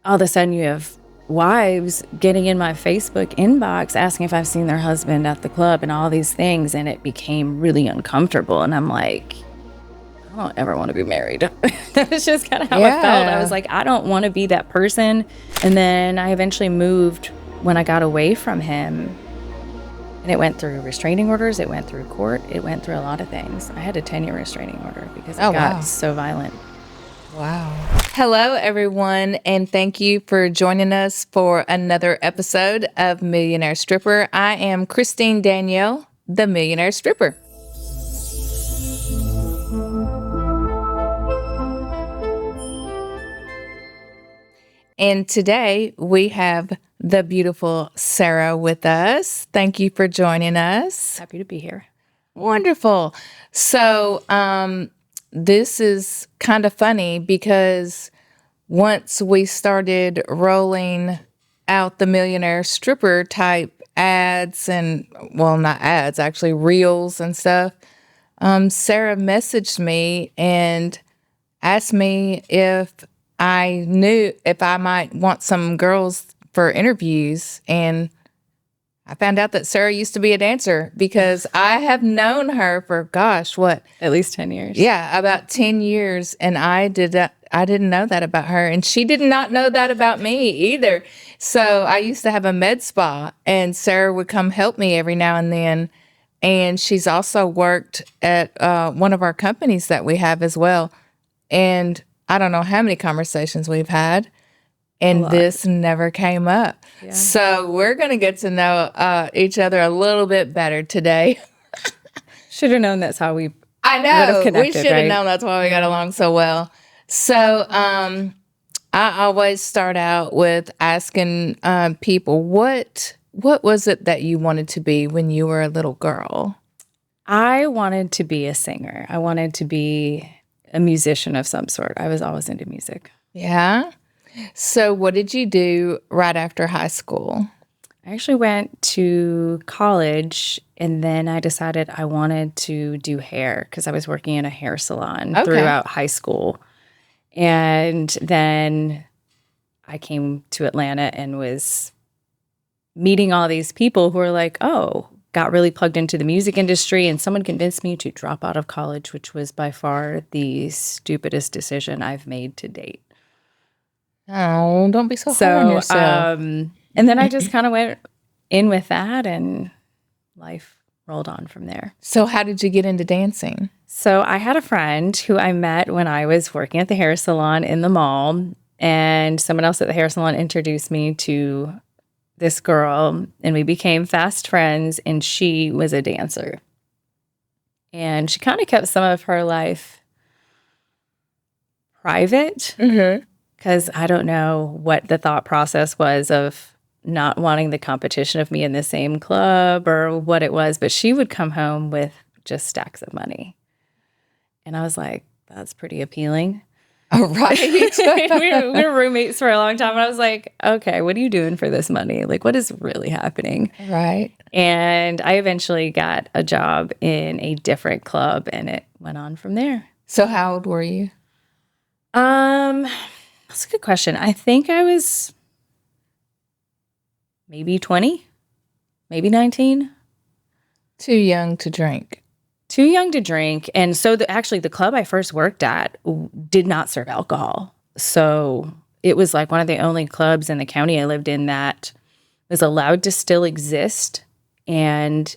all of a sudden you have wives getting in my Facebook inbox asking if I've seen their husband at the club and all these things. And it became really uncomfortable. And I'm like, I don't ever want to be married. That was just kind of how I felt. I was like, I don't want to be that person. And then I eventually moved when I got away from him. And it went through restraining orders. It went through court. It went through a lot of things. I had a 10-year restraining order because it got so violent. Wow. Hello, everyone, and thank you for joining us for another episode of Millionaire Stripper. I am Christine Danielle, the Millionaire Stripper. And today we have the beautiful Sarah with us. Thank you for joining us. Happy to be here. Wonderful. So, this is kind of funny because once we started rolling out the Millionaire Stripper type ads and, well, not ads, actually reels and stuff, Sarah messaged me and asked me if I knew if I might want some girls for interviews. And I found out that Sarah used to be a dancer because I have known her for, what? At least 10 years. Yeah, about 10 years. And I didn't know that about her. And she did not know that about me either. So I used to have a med spa and Sarah would come help me every now and then. And she's also worked at one of our companies that we have as well. And I don't know how many conversations we've had. And this never came up. Yeah. So we're going to get to know each other a little bit better today. Should have known that's how we I know. We should have known that's why we got along so well. So I always start out with asking people, what was it that you wanted to be when you were a little girl? I wanted to be a singer. I wanted to be a musician of some sort. I was always into music. Yeah? So what did you do right after high school? I actually went to college, and then I decided I wanted to do hair because I was working in a hair salon throughout high school. And then I came to Atlanta and was meeting all these people who were like, got really plugged into the music industry, and someone convinced me to drop out of college, which was by far the stupidest decision I've made to date. Oh, don't be so hard on yourself. And then I just kind of went in with that, and life rolled on from there. So how did you get into dancing? So I had a friend who I met when I was working at the hair salon in the mall, and someone else at the hair salon introduced me to this girl, and we became fast friends, and she was a dancer. And she kind of kept some of her life private. Mm-hmm. Because I don't know what the thought process was of not wanting the competition of me in the same club or what it was. But she would come home with just stacks of money. And I was like, that's pretty appealing. Oh, right. we were roommates for a long time. And I was like, okay, what are you doing for this money? Like, what is really happening? Right. And I eventually got a job in a different club, and it went on from there. So how old were you? That's a good question. I think I was maybe 20, maybe 19. Too young to drink. Too young to drink. And so actually the club I first worked at did not serve alcohol. So it was like one of the only clubs in the county I lived in that was allowed to still exist. And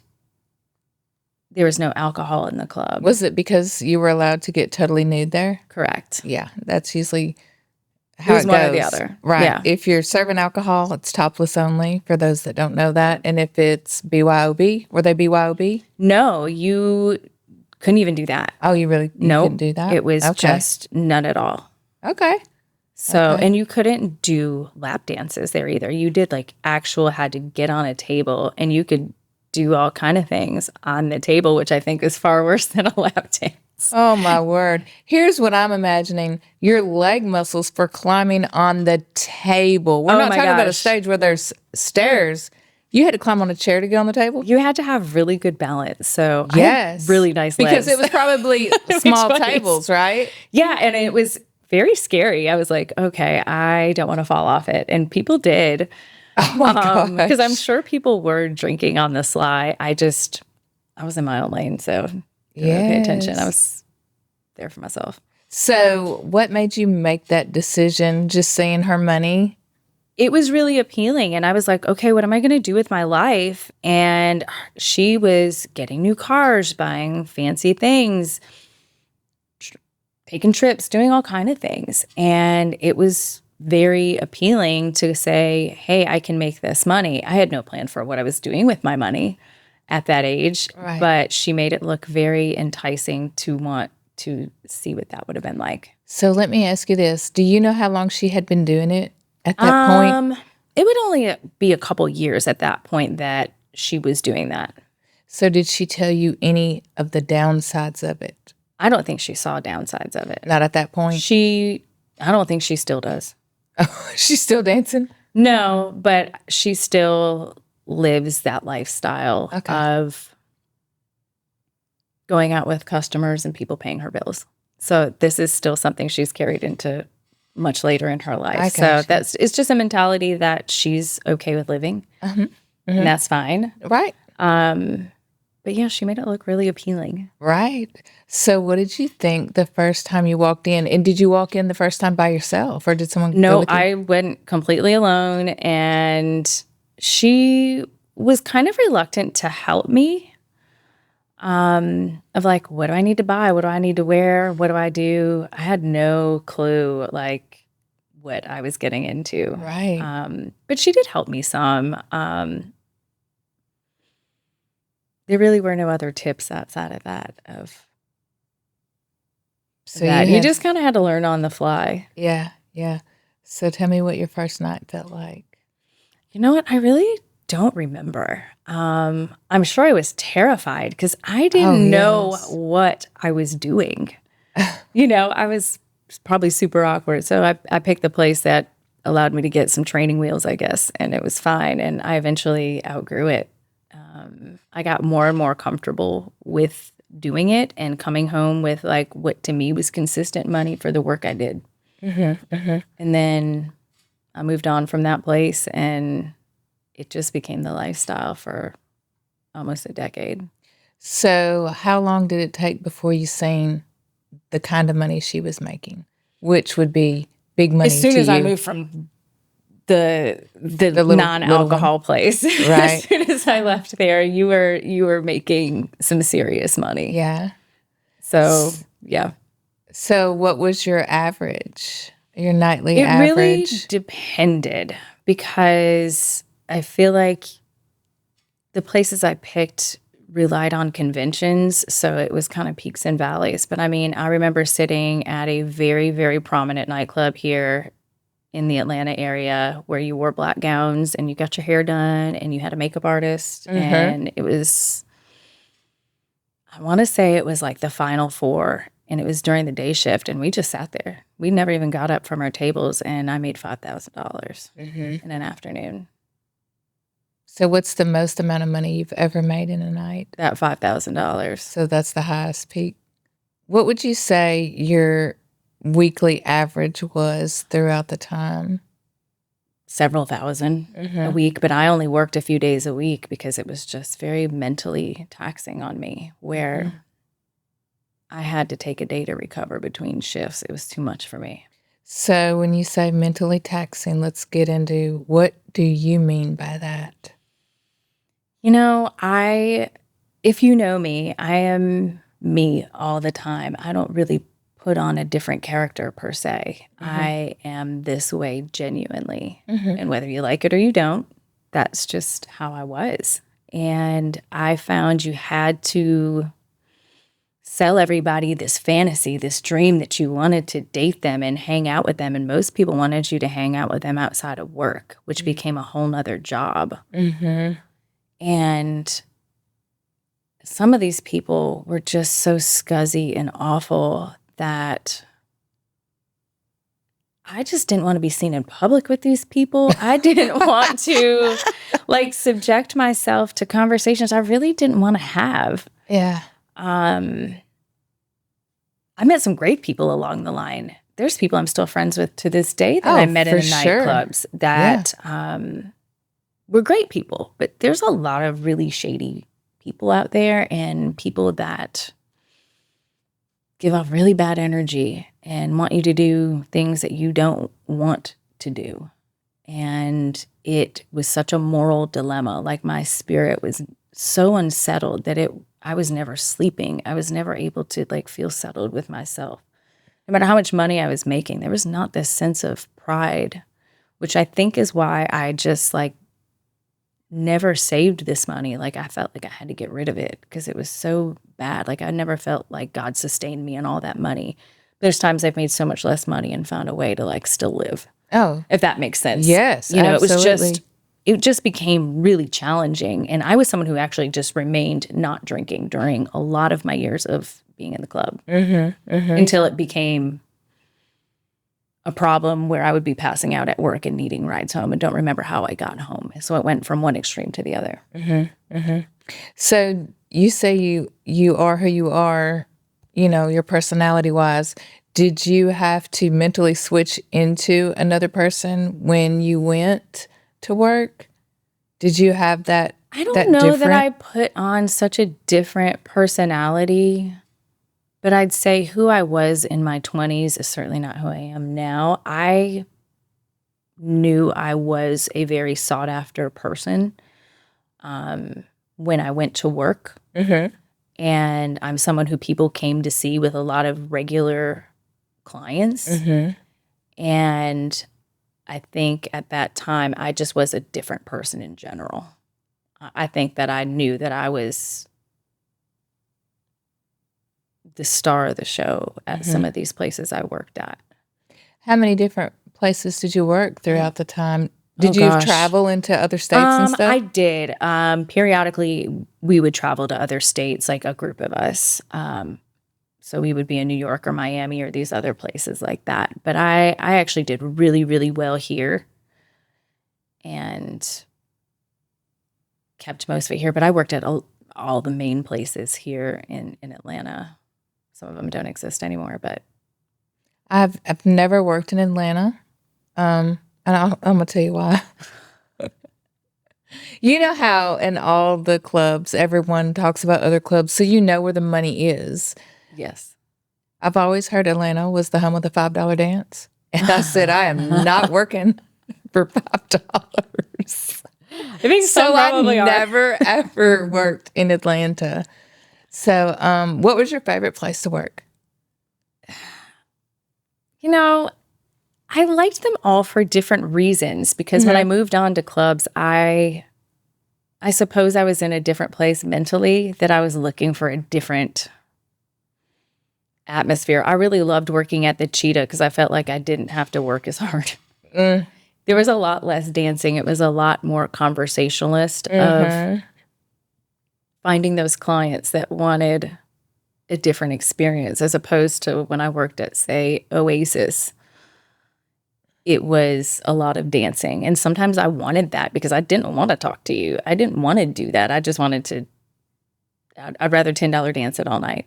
there was no alcohol in the club. Was it because you were allowed to get totally nude there? Correct. Yeah, that's usually how it goes. One or the other. Right. Yeah. If you're serving alcohol, it's topless only, for those that don't know that. And if it's BYOB, were they BYOB? No, you couldn't even do that. Oh, you couldn't do that? It was just none at all. Okay. So, and you couldn't do lap dances there either. You did had to get on a table, and you could do all kind of things on the table, which I think is far worse than a lap dance. Oh, my word. Here's what I'm imagining. Your leg muscles for climbing on the table. We're not talking about a stage where there's stairs. You had to climb on a chair to get on the table? You had to have really good balance. So yes. I had really nice legs. Because it was probably small tables, right? Yeah, and it was very scary. I was like, okay, I don't want to fall off it. And people did. Oh my gosh. Because I'm sure people were drinking on the sly. I was in my own lane, so didn't really pay attention. I was there for myself. So what made you make that decision, just seeing her money? It was really appealing. And I was like, okay, what am I going to do with my life? And she was getting new cars, buying fancy things, taking trips, doing all kind of things. And it was very appealing to say, hey, I can make this money. I had no plan for what I was doing with my money at that age, Right. but she made it look very enticing to want to see what that would have been like. So let me ask you this. Do you know how long she had been doing it at that point? It would only be a couple years at that point that she was doing that. So did she tell you any of the downsides of it? I don't think she saw downsides of it. Not at that point? I don't think she still does. Oh, she's still dancing? No, but she still lives that lifestyle of going out with customers and people paying her bills. So this is still something she's carried into much later in her life. So it's just a mentality that she's okay with living, and that's fine. Right. But yeah, she made it look really appealing. Right. So what did you think the first time you walked in? And did you walk in the first time by yourself, or did someone go No, with you? I went completely alone, and she was kind of reluctant to help me. Of like, what do I need to buy? What do I need to wear? What do I do? I had no clue, like, what I was getting into. Right. But she did help me some. There really were no other tips outside of that. You just kind of had to learn on the fly. Yeah, yeah. So tell me what your first night felt like. You know what? I really don't remember. I'm sure I was terrified because I didn't know what I was doing. I was probably super awkward. So I picked the place that allowed me to get some training wheels, I guess, and it was fine. And I eventually outgrew it. I got more and more comfortable with doing it and coming home with like what to me was consistent money for the work I did. And then I moved on from that place, and it just became the lifestyle for almost a decade. So how long did it take before you seen the kind of money she was making, which would be big money to you? As soon as I moved from the non-alcohol place, Right. As soon as I left there, you were making some serious money. Yeah. So yeah. So what was your average? Your nightly It average? really depended, because I feel like the places I picked relied on conventions, so it was kind of peaks and valleys. But I mean, I remember sitting at a very, very prominent nightclub here in the Atlanta area where you wore black gowns and you got your hair done and you had a makeup artist. And it was, I want to say it was like the final four, and it was during the day shift, and we just sat there. We never even got up from our tables, and I made $5,000 in an afternoon. So what's the most amount of money you've ever made in a night? That $5,000. So that's the highest peak. What would you say your weekly average was throughout the time? Several thousand a week, but I only worked a few days a week because it was just very mentally taxing on me, where I had to take a day to recover between shifts. It was too much for me. So when you say mentally taxing, let's get into what do you mean by that? If you know me, I am me all the time. I don't really put on a different character per se. I am this way genuinely. And whether you like it or you don't, that's just how I was. And I found you had to sell everybody this fantasy, this dream that you wanted to date them and hang out with them. And most people wanted you to hang out with them outside of work, which became a whole nother job. And some of these people were just so scuzzy and awful that I just didn't want to be seen in public with these people. I didn't want to subject myself to conversations I really didn't want to have. Yeah. I met some great people along the line, there's people I'm still friends with to this day that I met in the nightclubs that were great people. But there's a lot of really shady people out there, and people that give off really bad energy and want you to do things that you don't want to do. And it was such a moral dilemma. Like, my spirit was so unsettled that I was never sleeping. I was never able to like feel settled with myself. No matter how much money I was making, there was not this sense of pride, which I think is why I just like never saved this money. Like, I felt like I had to get rid of it because it was so bad. Like, I never felt like God sustained me and all that money. There's times I've made so much less money and found a way to like still live. Oh, if that makes sense. Yes, you know, absolutely. it just became really challenging. And I was someone who actually just remained not drinking during a lot of my years of being in the club until it became a problem where I would be passing out at work and needing rides home and don't remember how I got home. So it went from one extreme to the other. So you say you are who you are, you know, your personality wise. Did you have to mentally switch into another person when you went to work? Did you have that? I don't know that I put on such a different personality, but I'd say who I was in my 20s is certainly not who I am now. I knew I was a very sought after person when I went to work. And I'm someone who people came to see with a lot of regular clients. And I think at that time, I just was a different person in general. I think that I knew that I was the star of the show at some of these places I worked at. How many different places did you work throughout the time? Did you travel into other states and stuff? I did. Periodically, we would travel to other states, like a group of us. So we would be in New York or Miami or these other places like that. But I actually did really, really well here and kept most of it here. But I worked at all the main places here in Atlanta. Some of them don't exist anymore, but I've never worked in Atlanta, and I'm gonna tell you why. You know how in all the clubs, everyone talks about other clubs, so you know where the money is. Yes. I've always heard Atlanta was the home of the $5 dance. And I said, I am not working for $5. I think so I never, ever worked in Atlanta. So what was your favorite place to work? You know, I liked them all for different reasons because when I moved on to clubs, I suppose I was in a different place mentally, that I was looking for a different atmosphere. I really loved working at the Cheetah because I felt like I didn't have to work as hard. There was a lot less dancing. It was a lot more conversationalist of finding those clients that wanted a different experience, as opposed to when I worked at, say, Oasis. It was a lot of dancing. And sometimes I wanted that because I didn't want to talk to you. I didn't want to do that. I just wanted to, I'd rather $10 dance it all night.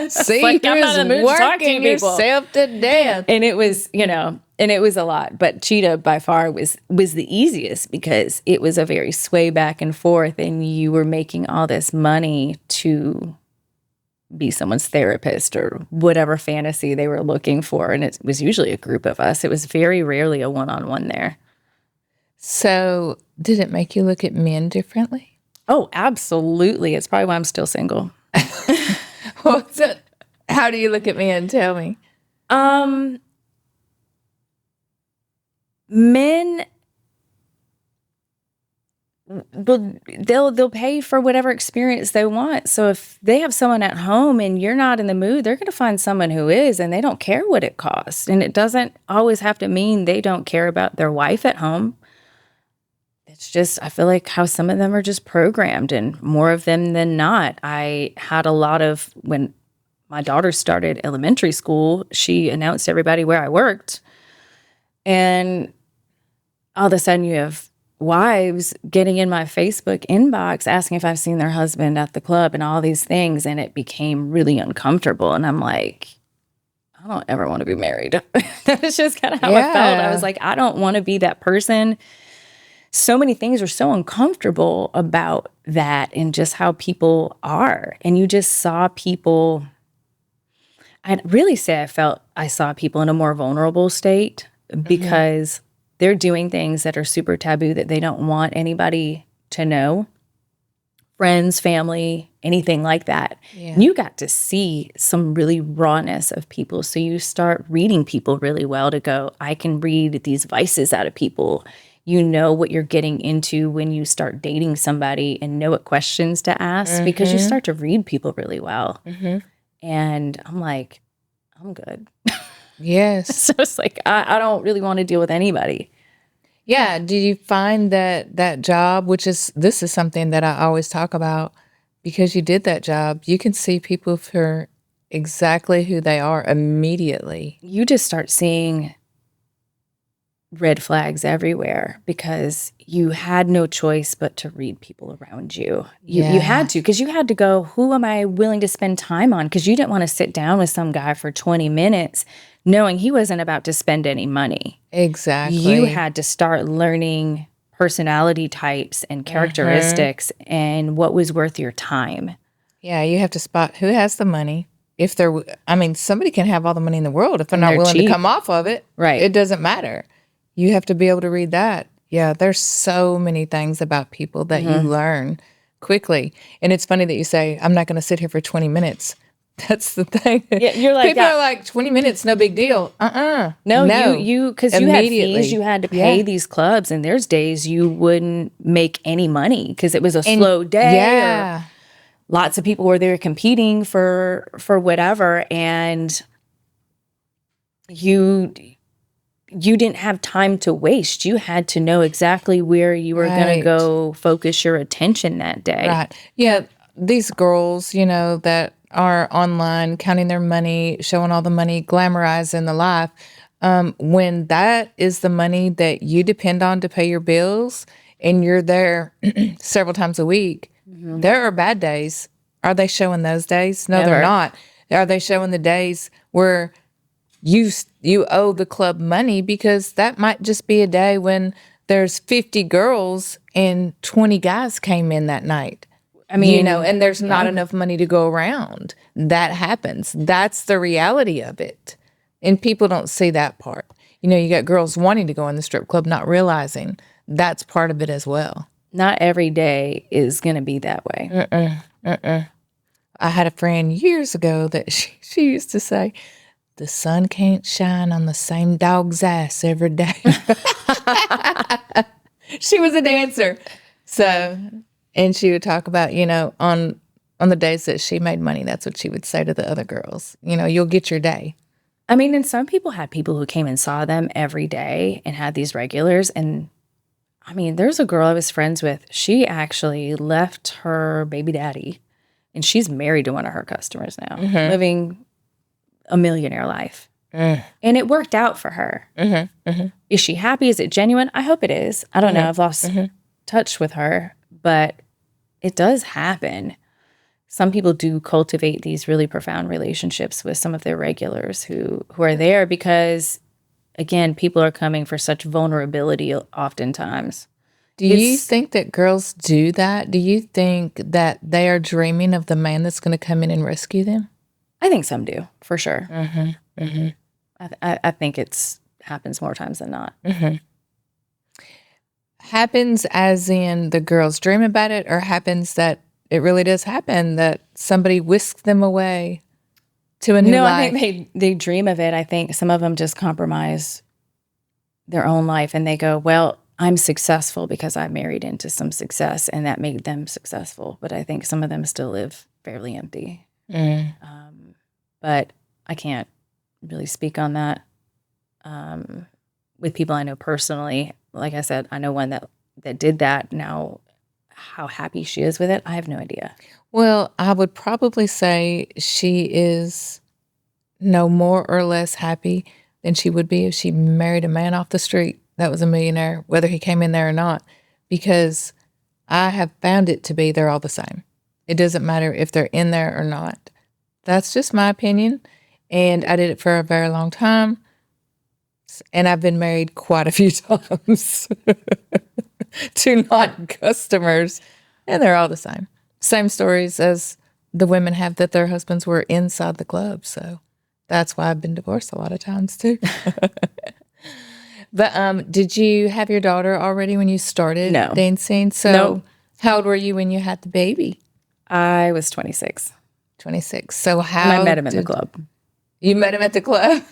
See, like, I'm not in the mood to talk to people. Yourself to death. And it was, you know, and it was a lot. But Cheetah by far was the easiest because it was a very sway back and forth, and you were making all this money to be someone's therapist or whatever fantasy they were looking for. And it was usually a group of us. It was very rarely a one-on-one there. So did it make you look at men differently? Oh, absolutely. It's probably why I'm still single. How do you look at men? Tell me. Men, they'll pay for whatever experience they want. So if they have someone at home and you're not in the mood, they're going to find someone who is, and they don't care what it costs. And it doesn't always have to mean they don't care about their wife at home. It's just, I feel like how some of them are just programmed, and more of them than not. I had a lot of, when my daughter started elementary school, she announced to everybody where I worked. And all of a sudden you have wives getting in my Facebook inbox asking if I've seen their husband at the club and all these things. And it became really uncomfortable. And I'm like, I I don't ever want to be married. That's just kind of how I felt. I was like, I don't want to be that person. So many things are so uncomfortable about that and just how people are. And you just saw people, I'd really say I saw people in a more vulnerable state because they're doing things that are super taboo that they don't want anybody to know. Friends, family, anything like that. Yeah. And you got to see some really rawness of people. So you start reading people really well to go, I can read these vices out of people. You know what you're getting into when you start dating somebody and know what questions to ask because you start to read people really well. And I'm like, I'm good. Yes. So it's like, I don't really want to deal with anybody. Yeah. Do you find that job, this is something that I always talk about, because you did that job, you can see people for exactly who they are immediately. You just start seeing red flags everywhere because you had no choice but to read people around you. You had to, because you had to go, who am I willing to spend time on? Because you didn't want to sit down with some guy for 20 minutes knowing he wasn't about to spend any money. Exactly. You had to start learning personality types and characteristics and what was worth your time. Yeah, you have to spot who has the money. Somebody can have all the money in the world. If they're not willing to come off of it, right? It doesn't matter. You have to be able to read that. Yeah, there's so many things about people that you learn quickly. And it's funny that you say, I'm not going to sit here for 20 minutes. That's the thing. Yeah, you're like, people are like, 20 minutes, no big deal. No, you because you had fees you had to pay these clubs, and there's days you wouldn't make any money because it was a slow day. Yeah. Lots of people were there competing for whatever, and you didn't have time to waste. You had to know exactly where you were going to go focus your attention that day. Right. Yeah. These girls, that are online counting their money, showing all the money, glamorizing the life. When that is the money that you depend on to pay your bills and you're there several times a week, there are bad days. Are they showing those days? No, they're not. Are they showing the days where you owe the club money? Because that might just be a day when there's 50 girls and 20 guys came in that night. I mean, and there's not enough money to go around. That happens. That's the reality of it. And people don't see that part. You got girls wanting to go in the strip club, not realizing that's part of it as well. Not every day is going to be that way. I had a friend years ago that she used to say, the sun can't shine on the same dog's ass every day. She was a dancer. So, and she would talk about, on the days that she made money, that's what she would say to the other girls. You'll get your day. I mean, and some people had people who came and saw them every day and had these regulars. And I mean, there's a girl I was friends with. She actually left her baby daddy and she's married to one of her customers now, living a millionaire life. And it worked out for her. Is she happy? Is it genuine? I hope it is. I don't know. I've lost touch with her, but it does happen. Some people do cultivate these really profound relationships with some of their regulars who are there because, again, people are coming for such vulnerability oftentimes. Do you think that girls do that? Do you think that they are dreaming of the man that's going to come in and rescue them? I think some do, for sure. I think it's happens more times than not. Happens as in the girls dream about it, or happens that it really does happen that somebody whisks them away to a new life? I think they dream of it. I think some of them just compromise their own life and they go, well, I'm successful because I married into some success and that made them successful. But I think some of them still live fairly empty. But I can't really speak on that with people I know personally. Like I said, I know one that did that. Now, how happy she is with it, I have no idea. Well, I would probably say she is no more or less happy than she would be if she married a man off the street that was a millionaire, whether he came in there or not, because I have found it to be they're all the same. It doesn't matter if they're in there or not. That's just my opinion. And I did it for a very long time. And I've been married quite a few times to non-customers. And they're all the same. Same stories as the women have that their husbands were inside the club. So that's why I've been divorced a lot of times too. But did you have your daughter already when you started No. dancing? So Nope. how old were you when you had the baby? I was 26. 26. So And how I met him in the club. You met him at the club?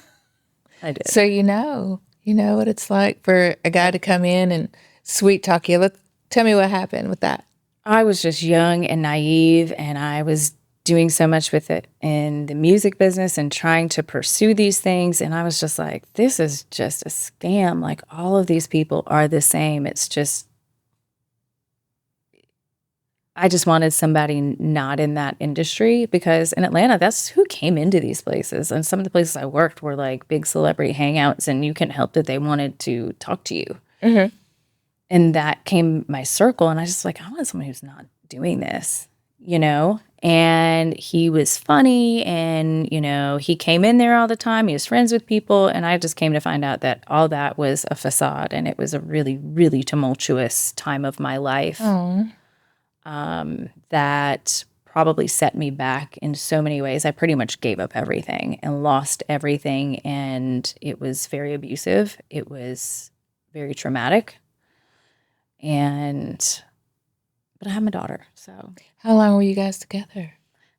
I did. So you know what it's like for a guy to come in and sweet talk you. Tell me what happened with that. I was just young and naive, and I was doing so much with it in the music business and trying to pursue these things. And I was just like, this is just a scam. Like, all of these people are the same. It's just, I just wanted somebody not in that industry, because in Atlanta, that's who came into these places. And some of the places I worked were like big celebrity hangouts, and you couldn't help that they wanted to talk to you. Mm-hmm. And that came my circle. And I just like, I want someone who's not doing this, you know? And he was funny, and, you know, he came in there all the time. He was friends with people. And I just came to find out that all that was a facade. And it was a really, really tumultuous time of my life. Oh. That probably set me back in so many ways. I pretty much gave up everything and lost everything. And it was very abusive. It was very traumatic. But I have my daughter, so. How long were you guys together?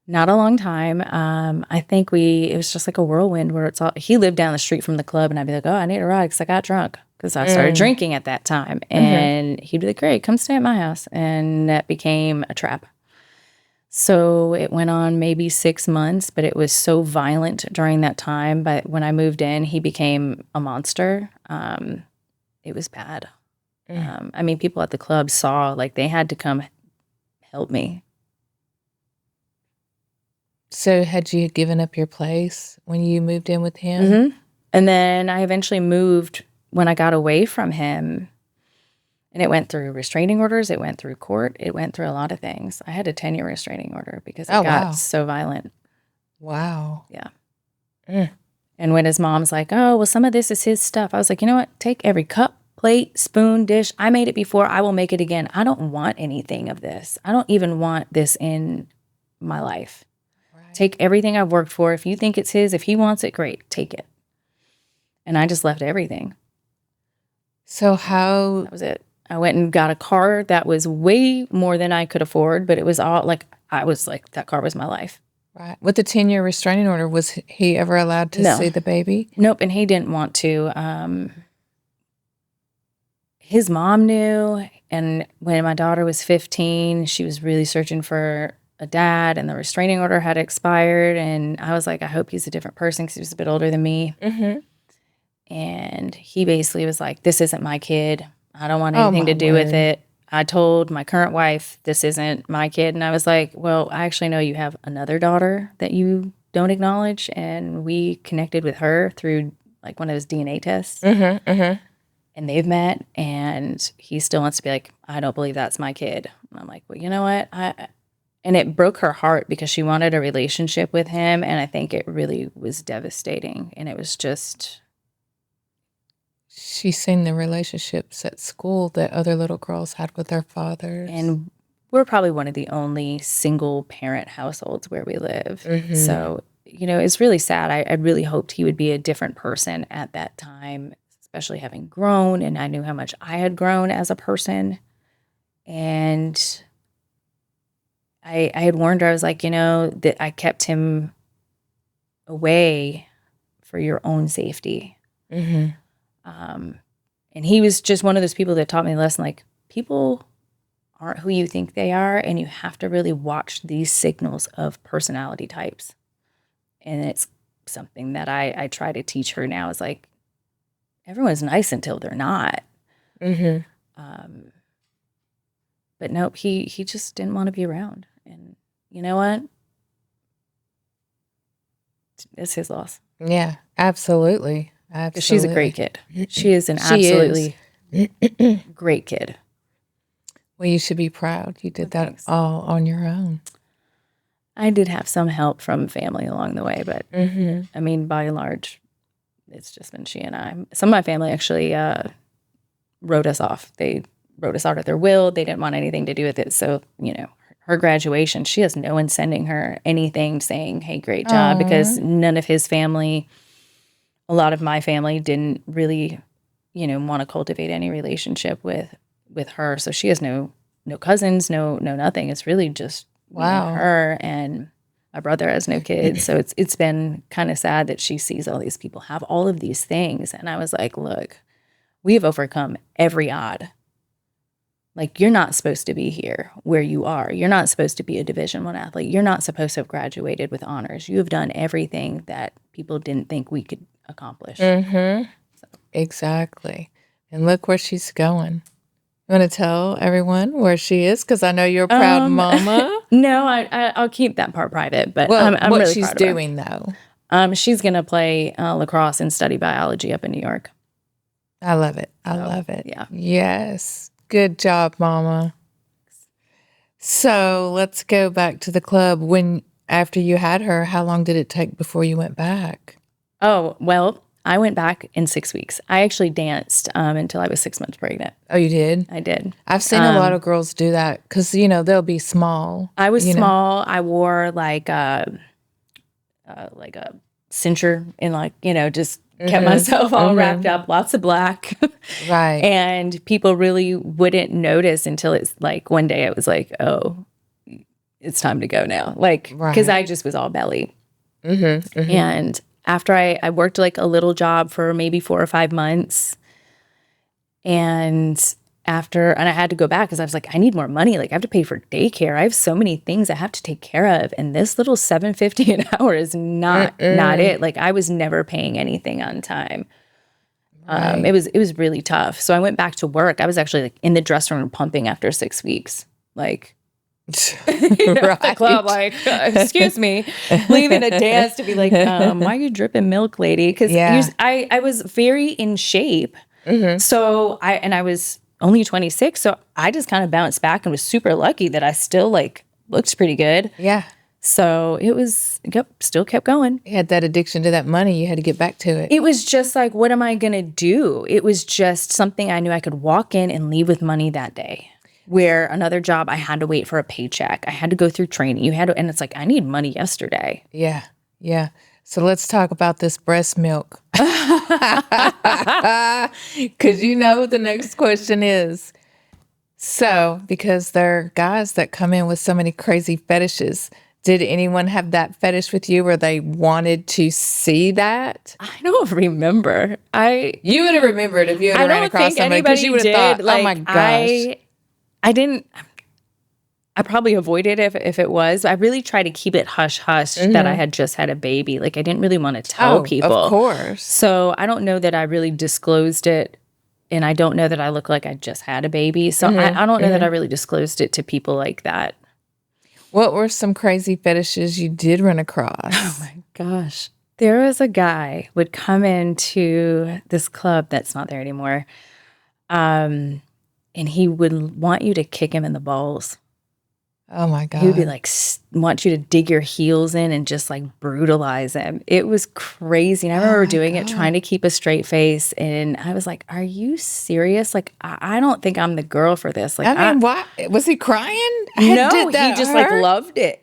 Not a long time. I think it was just like a whirlwind where he lived down the street from the club, and I'd be like, oh, I need a ride because I got drunk, because I started drinking at that time. And he'd be like, great, come stay at my house. And that became a trap. So it went on maybe 6 months, but it was so violent during that time. But when I moved in, he became a monster. It was bad. I mean, people at the club saw, like, they had to come help me. So had you given up your place when you moved in with him? Mm-hmm. And then I eventually moved when I got away from him. And it went through restraining orders. It went through court. It went through a lot of things. I had a 10-year restraining order because it got so violent. Wow. Yeah. And when his mom's like, oh, well, some of this is his stuff, I was like, you know what? Take every cup, plate, spoon, dish. I made it before. I will make it again. I don't want anything of this. I don't even want this in my life. Right. Take everything I've worked for. If you think it's his, if he wants it, great, take it. And I just left everything. So that was it. I went and got a car that was way more than I could afford, but it was all like, I was like, that car was my life. Right. With the 10-year restraining order, was he ever allowed to see the baby? Nope, and he didn't want to. His mom knew, and when my daughter was 15, she was really searching for a dad, and the restraining order had expired, and I was like, I hope he's a different person, because he was a bit older than me. Mm-hmm. And he basically was like, this isn't my kid. I don't want anything to do with it. I told my current wife, this isn't my kid. And I was like, well, I actually know you have another daughter that you don't acknowledge. And we connected with her through like one of those DNA tests. Mm-hmm, mm-hmm. And they've met, and he still wants to be like, I don't believe that's my kid. And I'm like, well, you know what? And it broke her heart because she wanted a relationship with him. And I think it really was devastating. And it was just... She's seen the relationships at school that other little girls had with their fathers. And we're probably one of the only single parent households where we live. Mm-hmm. So, you know, it's really sad. I really hoped he would be a different person at that time, especially having grown, and I knew how much I had grown as a person. And I had warned her, I was like, you know, that I kept him away for your own safety. Mm-hmm. And he was just one of those people that taught me the lesson, like, people aren't who you think they are, and you have to really watch these signals of personality types. And it's something that I try to teach her now, is like, everyone's nice until they're not. Mm-hmm. But nope, he just didn't want to be around. And you know what? It's his loss. Yeah, absolutely. Absolutely. She's a great kid. She is an absolutely great kid. Well, you should be proud. You did that all on your own. I did have some help from family along the way, but I mean, by and large, it's just been she and I. Some of my family actually wrote us off. They wrote us out of their will. They didn't want anything to do with it. So, her graduation, she has no one sending her anything saying, hey, great job, because none of his family, a lot of my family didn't really, want to cultivate any relationship with her. So she has no cousins, no nothing. It's really just her, and my brother has no kids. So it's been kind of sad that she sees all these people have all of these things. And I was like, look, we have overcome every odd. Like, you're not supposed to be here where you are. You're not supposed to be a Division I athlete. You're not supposed to have graduated with honors. You have done everything that people didn't think we could accomplish. So. Exactly. And look where she's going. You want to tell everyone where she is? Because I know you're a proud mama. No, I'll keep that part private. But well, I'm what really she's proud of her. doing, though. She's going to play lacrosse and study biology up in New York. I love it. I love it. Yeah. Yes. Good job, Mama. So let's go back to the club. After you had her, how long did it take before you went back? Oh, well, I went back in 6 weeks. I actually danced until I was 6 months pregnant. Oh, you did? I did. I've seen a lot of girls do that because, they'll be small. I was small. I wore like a cincher and just kept myself all wrapped up, lots of black. Right. And people really wouldn't notice until it's like one day it was like, oh, it's time to go now. Like, because I just was all belly. And after I worked like a little job for maybe 4 or 5 months. And I had to go back because I was like, I need more money. Like, I have to pay for daycare. I have so many things I have to take care of. And this little $7.50 an hour is not it. Like, I was never paying anything on time. It was really tough. So I went back to work. I was actually like in the dressing room pumping after 6 weeks. Like, at the club, like, excuse me, leaving a dance to be like, why are you dripping milk, lady? Because I was very in shape. So I was only 26, so I just kind of bounced back and was super lucky that I still like looked pretty good. Yeah. So still kept going. You had that addiction to that money. You had to get back to it. It was just like, what am I going to do? It was just something I knew I could walk in and leave with money that day. Where another job, I had to wait for a paycheck. I had to go through training. And it's like, I need money yesterday. Yeah. Yeah. So let's talk about this breast milk. Because the next question is, so because there are guys that come in with so many crazy fetishes, did anyone have that fetish with you where they wanted to see that? I don't remember. You would have remembered if you had ran across somebody because you would have thought, like, oh my gosh. I didn't. I probably avoided it if it was. I really tried to keep it hush-hush that I had just had a baby. Like, I didn't really want to tell people. Of course. So I don't know that I really disclosed it, and I don't know that I look like I just had a baby. So I don't know that I really disclosed it to people like that. What were some crazy fetishes you did run across? Oh, my gosh. There was a guy would come into this club that's not there anymore, and he would want you to kick him in the balls. Oh my God. He would be like, want you to dig your heels in and just like brutalize him. It was crazy. And I remember doing it, trying to keep a straight face. And I was like, are you serious? Like, I don't think I'm the girl for this. Like, I mean, why? Was he crying? No, he just like loved it.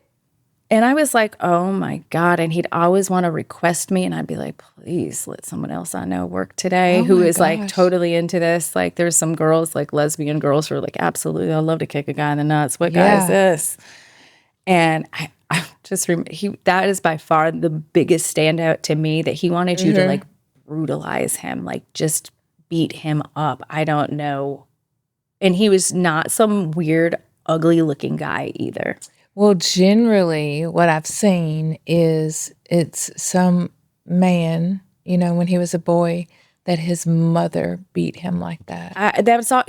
And I was like, oh my God. And he'd always want to request me. And I'd be like, please let someone else I know work today who is like totally into this. Like, there's some girls, like lesbian girls who are like, absolutely, I'd love to kick a guy in the nuts. What guy is this? And I just that is by far the biggest standout to me, that he wanted you to like brutalize him, like just beat him up. I don't know. And he was not some weird, ugly looking guy either. Well, generally, what I've seen is it's some man, when he was a boy, that his mother beat him like that. That's all,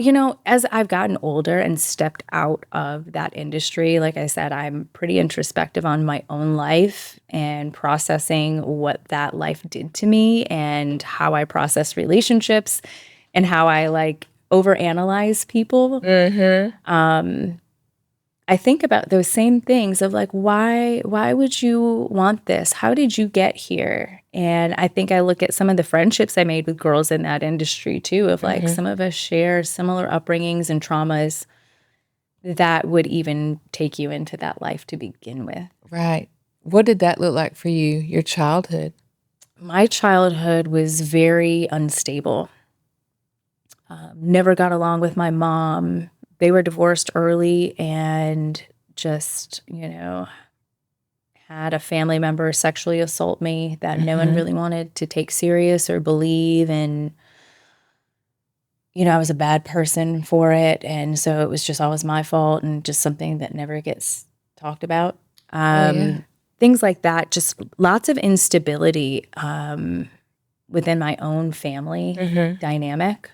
as I've gotten older and stepped out of that industry, like I said, I'm pretty introspective on my own life and processing what that life did to me and how I process relationships and how I like overanalyze people. I think about those same things of like, why would you want this? How did you get here? And I think I look at some of the friendships I made with girls in that industry too, of like some of us share similar upbringings and traumas that would even take you into that life to begin with. Right. What did that look like for you, your childhood? My childhood was very unstable. Never got along with my mom. They were divorced early and just, had a family member sexually assault me that no one really wanted to take serious or believe. And, I was a bad person for it. And so it was just always my fault and just something that never gets talked about. Things like that, just lots of instability within my own family dynamic.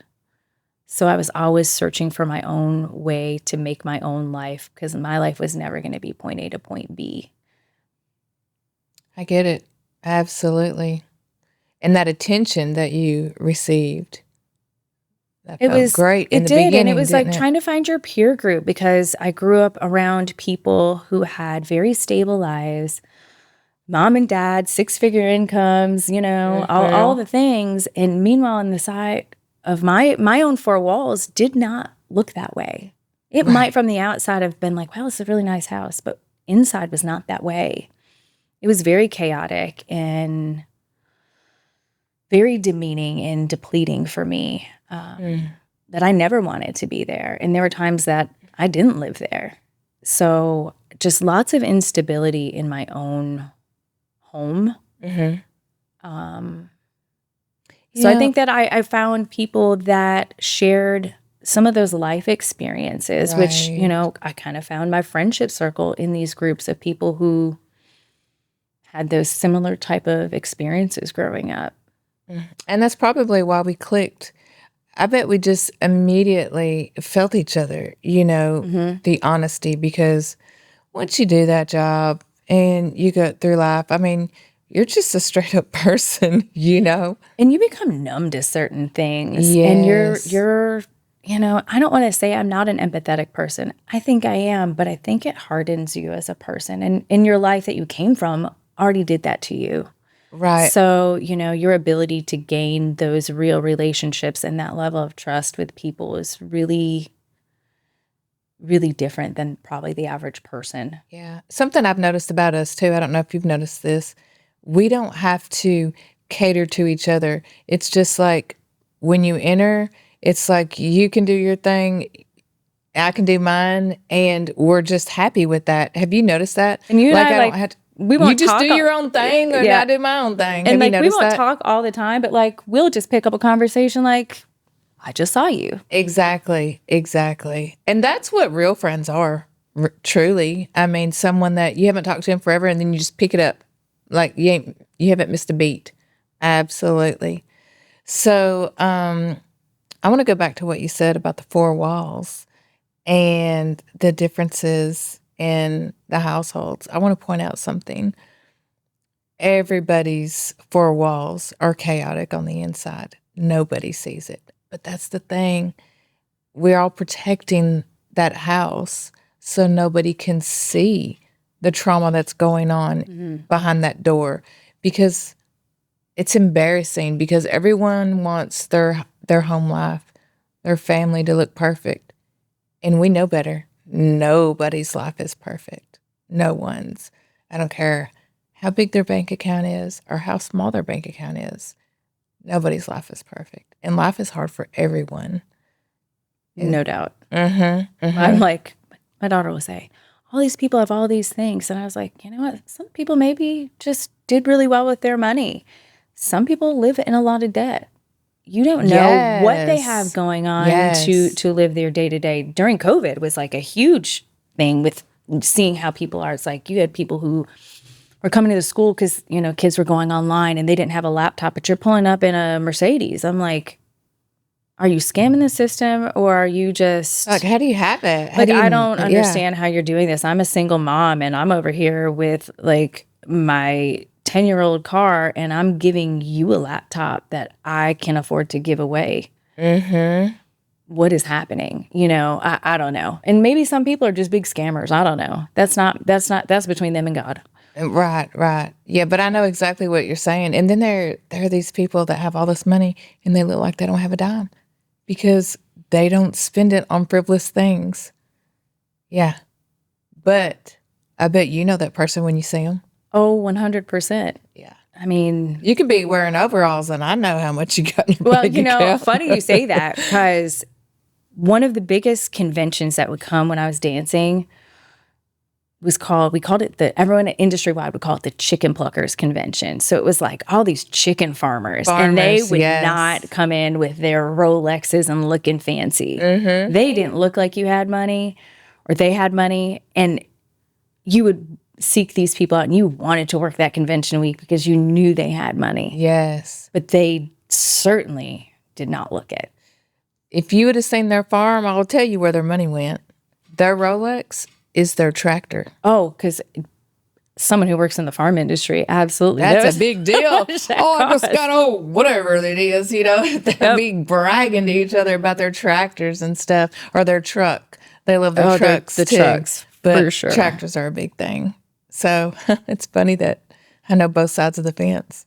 So I was always searching for my own way to make my own life because my life was never going to be point A to point B. I get it. Absolutely. And that attention that you received, that felt great in the beginning, and it was like didn't it? trying to find your peer group because I grew up around people who had very stable lives, mom and dad, 6-figure incomes, all the things. And meanwhile, on the side of my own four walls did not look that way. It might from the outside have been like, wow, it's a really nice house, but inside was not that way. It was very chaotic and very demeaning and depleting for me that I never wanted to be there. And there were times that I didn't live there. So just lots of instability in my own home. So I think that I found people that shared some of those life experiences, which, I kind of found my friendship circle in these groups of people who had those similar type of experiences growing up. And that's probably why we clicked. I bet we just immediately felt each other, the honesty, because once you do that job and you go through life, I mean, you're just a straight up person, And you become numb to certain things. Yes. And you're, I don't want to say I'm not an empathetic person. I think I am, but I think it hardens you as a person. And in your life that you came from already did that to you. Right. So, your ability to gain those real relationships and that level of trust with people is really, really different than probably the average person. Yeah. Something I've noticed about us too, I don't know if you've noticed this, we don't have to cater to each other. It's just like when you enter, it's like you can do your thing, I can do mine, and we're just happy with that. Have you noticed that? And you and like, I don't have to, we won't you just talk do your own thing, and I do my own thing. And Have you like we noticed won't that? talk all the time, but like we'll just pick up a conversation like, I just saw you. Exactly. And that's what real friends are, truly. I mean, someone that you haven't talked to in forever, and then you just pick it up. Like you haven't missed a beat. Absolutely. So I want to go back to what you said about the four walls and the differences in the households. I want to point out something. Everybody's four walls are chaotic on the inside. Nobody sees it. But that's the thing. We're all protecting that house so nobody can see the trauma that's going on behind that door, because it's embarrassing, because everyone wants their home life, their family to look perfect. And we know better. Nobody's life is perfect. No one's. I don't care how big their bank account is or how small their bank account is. Nobody's life is perfect. And life is hard for everyone. No doubt. Mm-hmm. I'm like, my daughter will say, all these people have all these things. And I was like, you know what? Some people maybe just did really well with their money. Some people live in a lot of debt. You don't know what they have going on to live their day-to-day. During COVID was like a huge thing with seeing how people are. It's like you had people who were coming to the school because, kids were going online and they didn't have a laptop, but you're pulling up in a Mercedes. I'm like, are you scamming the system, or are you just like, how do you have it? I don't understand how you're doing this. I'm a single mom and I'm over here with like my 10-year-old car and I'm giving you a laptop that I can afford to give away. what is happening? I don't know. And maybe some people are just big scammers. I don't know. That's between them and God. Right. Yeah, but I know exactly what you're saying. And then there are these people that have all this money and they look like they don't have a dime because they don't spend it on frivolous things. Yeah. But I bet you know that person when you see them. Oh, 100%. Yeah. I mean, You could be wearing overalls and I know how much you got in your well, bank account. funny you say that because one of the biggest conventions that would come when I was dancing we called it everyone industry wide would call it the chicken pluckers convention. So it was like all these chicken farmers and they would not come in with their Rolexes and looking fancy. Mm-hmm. They didn't look like you had money or they had money. And you would seek these people out and you wanted to work that convention week because you knew they had money. Yes. But they certainly did not look it. If you would have seen their farm, I'll tell you where their money went. Their Rolex is their tractor. Oh, because someone who works in the farm industry, absolutely. That's a big deal. I just got, whatever it is, they'll be bragging to each other about their tractors and stuff, or their truck. They love their trucks the too. Trucks, but for sure. Tractors are a big thing. So it's funny that I know both sides of the fence.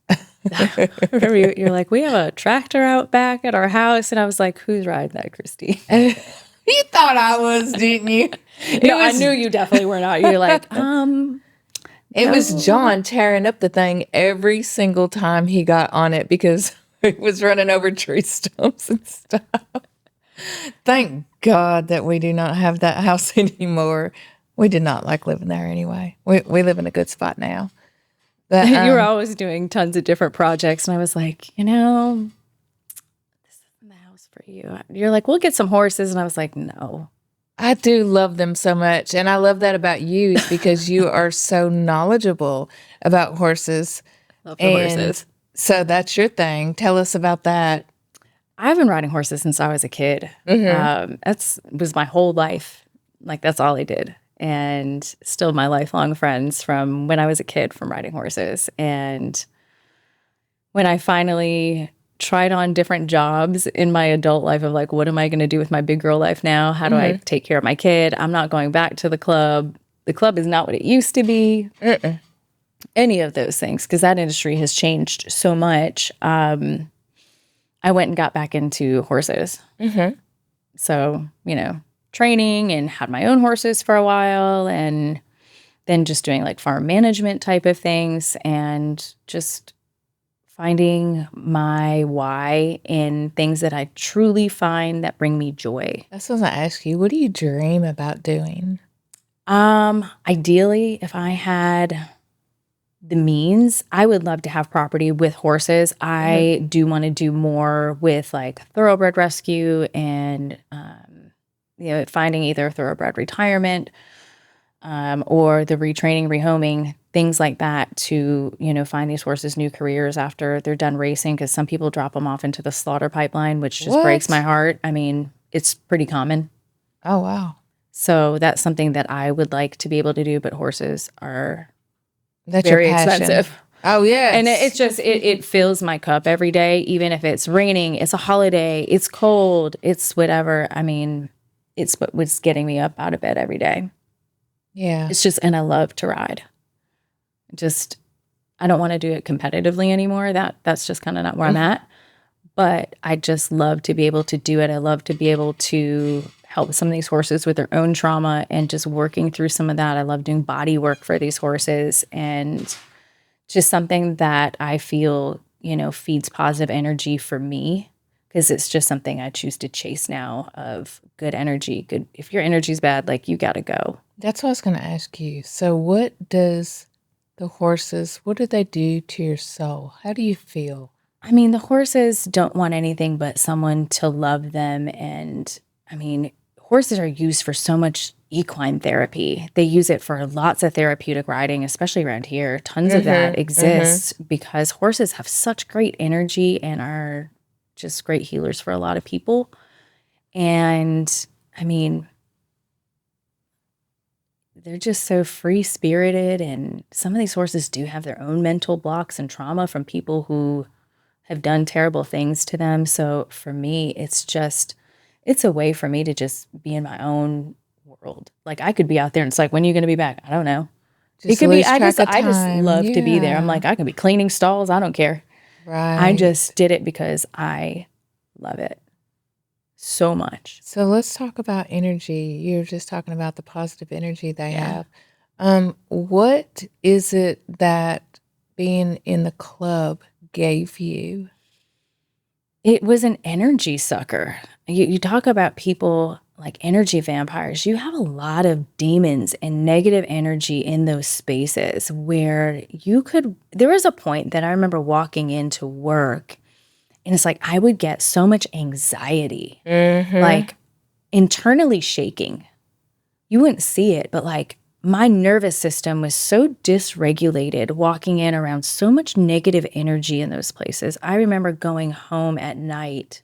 Remember, you're like, we have a tractor out back at our house. And I was like, who's riding that, Christy? You thought I was, didn't you? I knew you definitely were not. You're like, It was John tearing up the thing every single time he got on it because it was running over tree stumps and stuff. Thank God that we do not have that house anymore. We did not like living there anyway. We live in a good spot now. But, you were always doing tons of different projects. And I was like, this isn't the house for you. You're like, we'll get some horses. And I was like, no. I do love them so much. And I love that about you because you are so knowledgeable about horses. Love the horses. So that's your thing. Tell us about that. I've been riding horses since I was a kid. Mm-hmm. That was my whole life. Like, that's all I did. And still my lifelong friends from when I was a kid from riding horses. And when I finally tried on different jobs in my adult life of like, what am I going to do with my big girl life now? How do I take care of my kid? I'm not going back to the club. The club is not what it used to be. Any of those things, because that industry has changed so much. I went and got back into horses. Mm-hmm. So, training and had my own horses for a while and then just doing like farm management type of things and just finding my why in things that I truly find that bring me joy. That's what I was going to ask you. What do you dream about doing? Ideally, if I had the means, I would love to have property with horses. I do want to do more with like thoroughbred rescue and, finding either thoroughbred retirement or the retraining, rehoming, things like that to, find these horses new careers after they're done racing. Because some people drop them off into the slaughter pipeline, which just breaks my heart. I mean, it's pretty common. Oh, wow. So that's something that I would like to be able to do, but horses are That's very your passion. expensive. Oh, yeah. And it's just, it fills my cup every day, even if it's raining, it's a holiday, it's cold, it's whatever. I mean, it's what's getting me up out of bed every day. Yeah. It's just, and I love to ride. I don't want to do it competitively anymore. That's just kind of not where I'm at. But I just love to be able to do it. I love to be able to help some of these horses with their own trauma and just working through some of that. I love doing body work for these horses and just something that I feel, feeds positive energy for me. Because it's just something I choose to chase now of good energy. Good. If your energy's bad, like you got to go. That's what I was going to ask you. So what do they do to your soul? How do you feel? I mean, the horses don't want anything but someone to love them. And I mean, horses are used for so much equine therapy. They use it for lots of therapeutic riding, especially around here. Tons of that exists because horses have such great energy and are just great healers for a lot of people. And I mean, they're just so free-spirited, and some of these horses do have their own mental blocks and trauma from people who have done terrible things to them. So for me, it's just it's a way for me to just be in my own world. Like I could be out there and it's like, when are you going to be back? I don't know. It Just could be, lose track of I just time. love to be there. I'm Yeah. like, I could be cleaning stalls. I don't care. Right. I just did it because I love it so much. So let's talk about energy. You're just talking about the positive energy they Yeah. have. What is it that being in the club gave you? It was an energy sucker. You talk about people like energy vampires. You have a lot of demons and negative energy in those spaces where there was a point that I remember walking into work and it's like I would get so much anxiety, like internally shaking. You wouldn't see it, but like my nervous system was so dysregulated walking in around so much negative energy in those places. I remember going home at night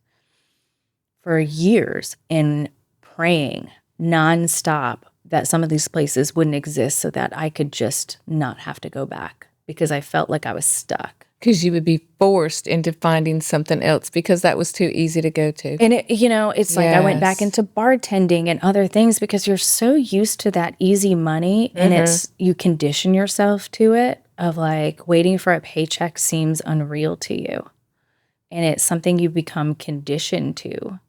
for years and praying nonstop that some of these places wouldn't exist so that I could just not have to go back because I felt like I was stuck. Because you would be forced into finding something else because that was too easy to go to. And it's like I went back Yes. into bartending and other things because you're so used to that easy money and you condition yourself to it of like waiting for a paycheck seems unreal to you. And it's something you become conditioned to.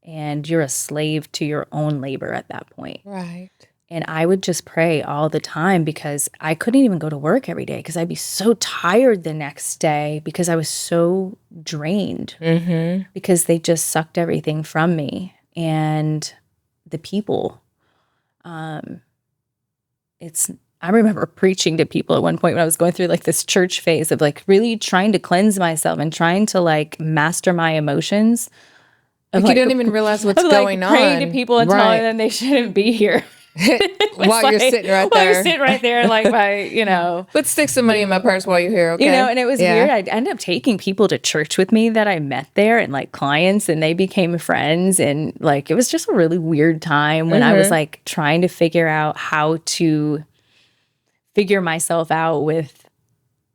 And you're a slave to your own labor at that point. Right. And I would just pray all the time because I couldn't even go to work every day because I'd be so tired the next day because I was so drained because they just sucked everything from me. And the people, I remember preaching to people at one point when I was going through like this church phase of like really trying to cleanse myself and trying to like master my emotions. Like you don't even realize what's going on. Praying to people and telling them they shouldn't be here. While you're sitting right there. While you're sitting right there, like But stick some money in my purse while you're here, okay? And it was weird. I ended up taking people to church with me that I met there and like clients, and they became friends. And like, it was just a really weird time when I was like trying to figure out how to figure myself out with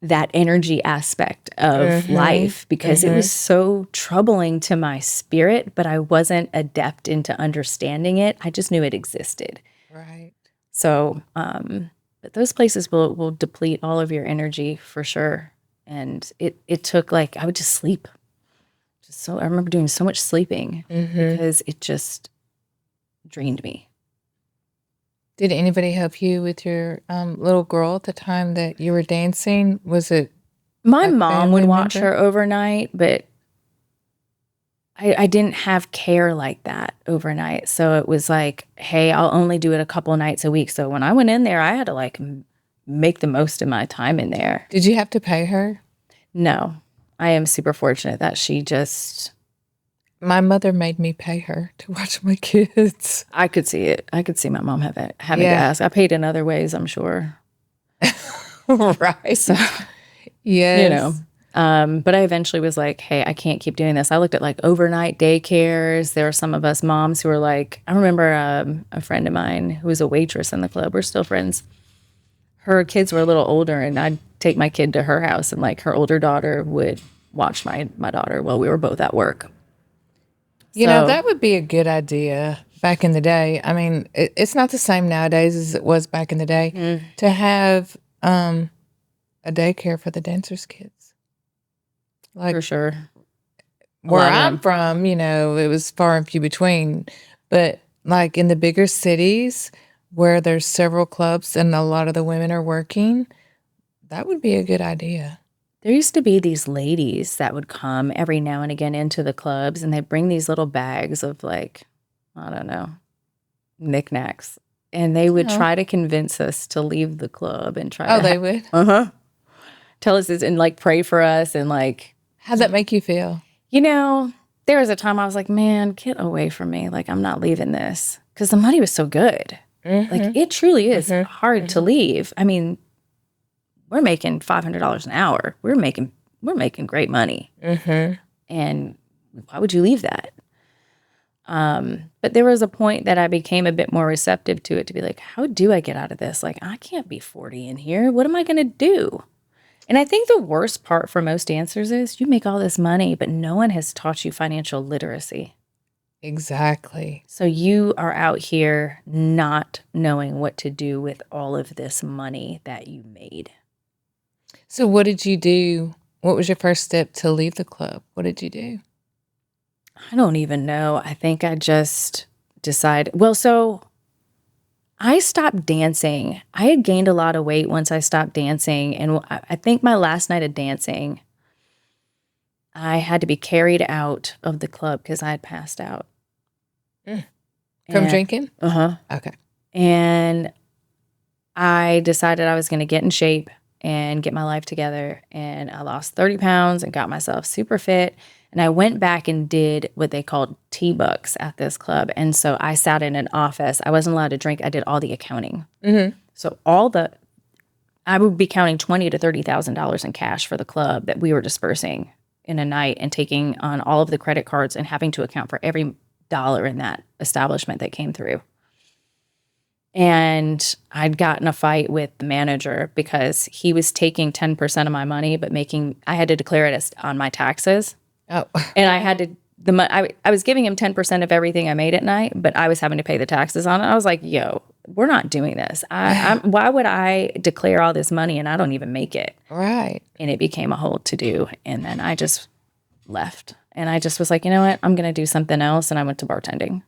that energy aspect of life because it was so troubling to my spirit, but I wasn't adept into understanding it. I just knew it existed. Right. So, but those places will deplete all of your energy for sure. And it took like, I would just sleep. I remember doing so much sleeping because it just drained me. Did anybody help you with your little girl at the time that you were dancing? Was it my a mom family would watch member? her overnight, but I didn't have care like that overnight. So it was like, hey, I'll only do it a couple nights a week. So when I went in there, I had to like make the most of my time in there. Did you have to pay her? No, I am super fortunate that she just, My mother made me pay her to watch my kids. I could see it. I could see my mom having to Yeah. ask. I paid in other ways, I'm sure. Right. So, Yes. but I eventually was like, hey, I can't keep doing this. I looked at like overnight daycares. There were some of us moms who were like, I remember a friend of mine who was a waitress in the club. We're still friends. Her kids were a little older, and I'd take my kid to her house, and like her older daughter would watch my daughter while we were both at work. You know, that would be a good idea back in the day. I mean, it's not the same nowadays as it was back in the day to have a daycare for the dancers' kids. Like For sure. where lot of I'm them. from, it was far and few between. But like in the bigger cities where there's several clubs and a lot of the women are working, that would be a good idea. There used to be these ladies that would come every now and again into the clubs, and they'd bring these little bags of like, I don't know, knickknacks. And they would try to convince us to leave the club and try to They would? tell us this and like pray for us and like, How'd that make you feel? there was a time I was like, man, get away from me. Like, I'm not leaving this because the money was so good. Like, it truly is hard to leave. I mean, we're making $500 an hour. We're making great money. And why would you leave that? But there was a point that I became a bit more receptive to it, to be like, how do I get out of this? Like, I can't be 40 in here. What am I going to do? And I think the worst part for most dancers is you make all this money, but no one has taught you financial literacy. Exactly. So you are out here not knowing what to do with all of this money that you made. So what did you do? What was your first step to leave the club? What did you do? I don't even know. I think I just decided, so I stopped dancing. I had gained a lot of weight once I stopped dancing. And I think my last night of dancing, I had to be carried out of the club because I had passed out. From drinking? Uh-huh. Okay. And I decided I was going to get in shape and get my life together. And I lost 30 pounds and got myself super fit. And I went back and did what they called T-Bucks at this club. And so I sat in an office. I wasn't allowed to drink. I did all the accounting. So I would be counting $20,000 to $30,000 in cash for the club that we were dispersing in a night and taking on all of the credit cards and having to account for every dollar in that establishment that came through. And I'd gotten a fight with the manager because he was taking 10% of my money, but I had to declare it as on my taxes. Oh. And I had to, I was giving him 10% of everything I made at night, but I was having to pay the taxes on it. I was like, yo, we're not doing this. Why would I declare all this money and I don't even make it? Right. And it became a whole to-do. And then I just left. And I just was like, you know what? I'm going to do something else. And I went to bartending.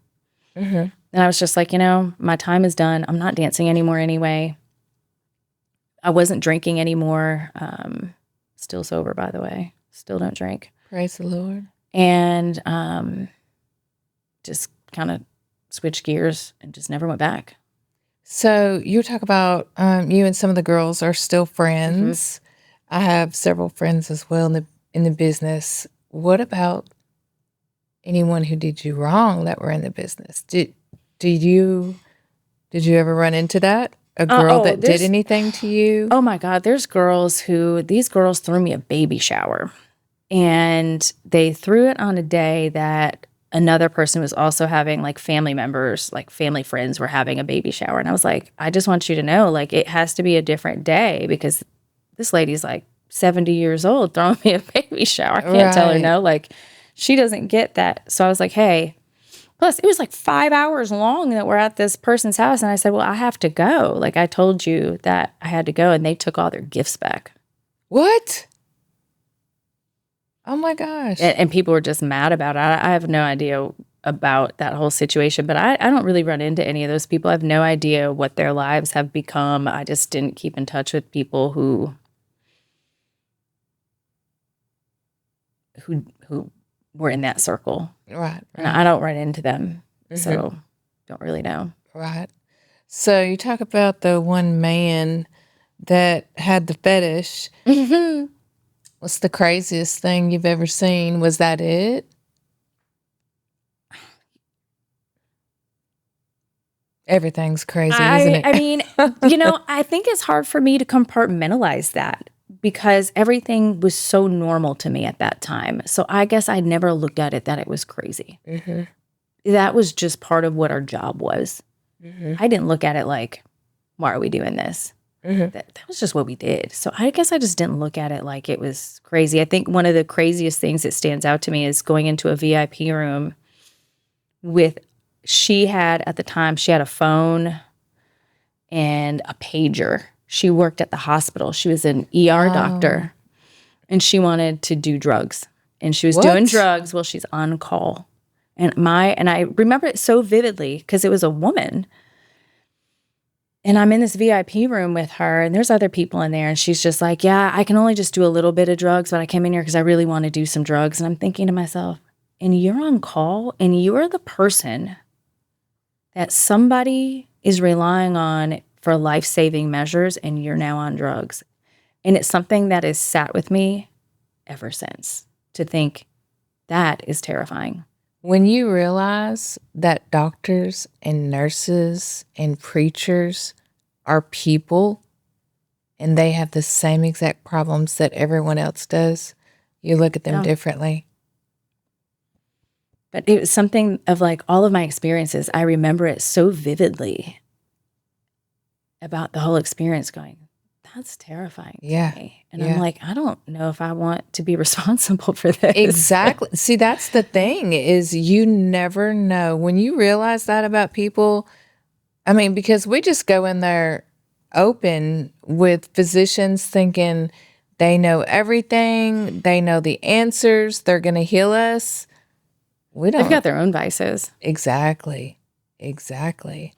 And I was just like, my time is done. I'm not dancing anymore anyway. I wasn't drinking anymore. Still sober, by the way. Still don't drink. Praise the Lord. And just kind of switched gears and just never went back. So you talk about you and some of the girls are still friends. I have several friends as well in the business. What about anyone who did you wrong that were in the business? Did you ever run into that? A girl that did anything to you? Oh my God, these girls threw me a baby shower. And they threw it on a day that another person was also having, like, family members, like family friends were having a baby shower. And I was like, I just want you to know, like, it has to be a different day because this lady's like 70 years old throwing me a baby shower. I can't tell her no. Like, she doesn't get that. So I was like, hey, plus it was like 5 hours long that we're at this person's house. And I said, well, I have to go. Like, I told you that I had to go. And they took all their gifts back. What? Oh my gosh. And people were just mad about it. I have no idea about that whole situation, but I don't really run into any of those people. I have no idea what their lives have become. I just didn't keep in touch with people who were in that circle. Right. And I don't run into them. So don't really know. Right. So you talk about the one man that had the fetish. What's the craziest thing you've ever seen? Was that it? Everything's crazy, isn't it? I mean, I think it's hard for me to compartmentalize that because everything was so normal to me at that time. So I guess I never looked at it that it was crazy. That was just part of what our job was. I didn't look at it like, why are we doing this? That was just what we did. So I guess I just didn't look at it like it was crazy. I think one of the craziest things that stands out to me is going into a VIP room at the time, she had a phone and a pager. She worked at the hospital. She was an ER doctor and she wanted to do drugs. And she was doing drugs while she's on call. And I remember it so vividly because it was a woman. And I'm in this VIP room with her, and there's other people in there, and she's just like, yeah, I can only just do a little bit of drugs, but I came in here because I really want to do some drugs. And I'm thinking to myself, and you're on call, and you're the person that somebody is relying on for life-saving measures, and you're now on drugs. And it's something that has sat with me ever since, to think that is terrifying. When you realize that doctors and nurses and preachers are people and they have the same exact problems that everyone else does, you look at them differently. But it was something of like all of my experiences, I remember it so vividly about the whole experience going, that's terrifying Yeah. to me. And I'm like, I don't know if I want to be responsible for this. Exactly. See, that's the thing is you never know when you realize that about people. I mean, because we just go in there open with physicians thinking they know everything, they know the answers, they're going to heal us. We They've don't. got their own vices. Exactly. And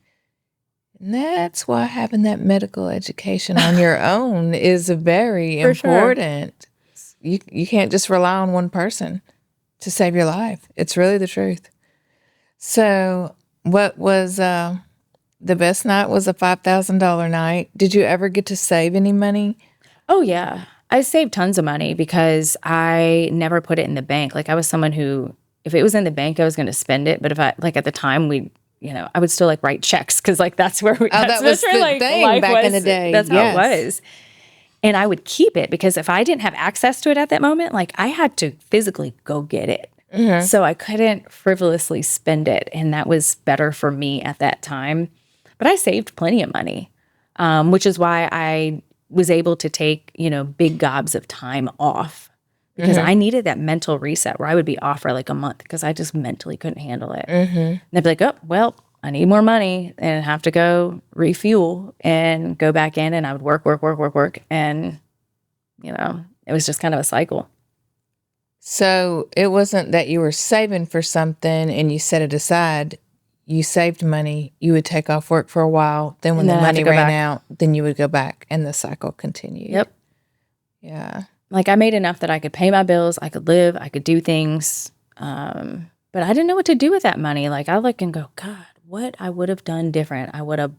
that's why having that medical education on your own is very For sure. important. You can't just rely on one person to save your life. It's really the truth. So, what was the best night was a $5,000 night. Did you ever get to save any money? Oh, yeah. I saved tons of money because I never put it in the bank. Like, I was someone who, if it was in the bank, I was going to spend it. But if I, like, at the time, I would still, like, write checks because, like, that's where That was where, the like, thing life back in was. the day. That's how it Yes. was. And I would keep it because if I didn't have access to it at that moment, like, I had to physically go get it. So I couldn't frivolously spend it. And that was better for me at that time. But I saved plenty of money, which is why I was able to take, big gobs of time off because I needed that mental reset where I would be off for like a month because I just mentally couldn't handle it. And they'd be like, oh, well, I need more money and have to go refuel and go back in. And I would work. And, it was just kind of a cycle. So it wasn't that you were saving for something and you set it aside. You saved money. You would take off work for a while. Then when And the then I had money to go ran back. out, then you would go back and the cycle continued. Yep. Yeah. Like I made enough that I could pay my bills, I could live, I could do things. But I didn't know what to do with that money. Like I look and go, God, what I would have done different. I would have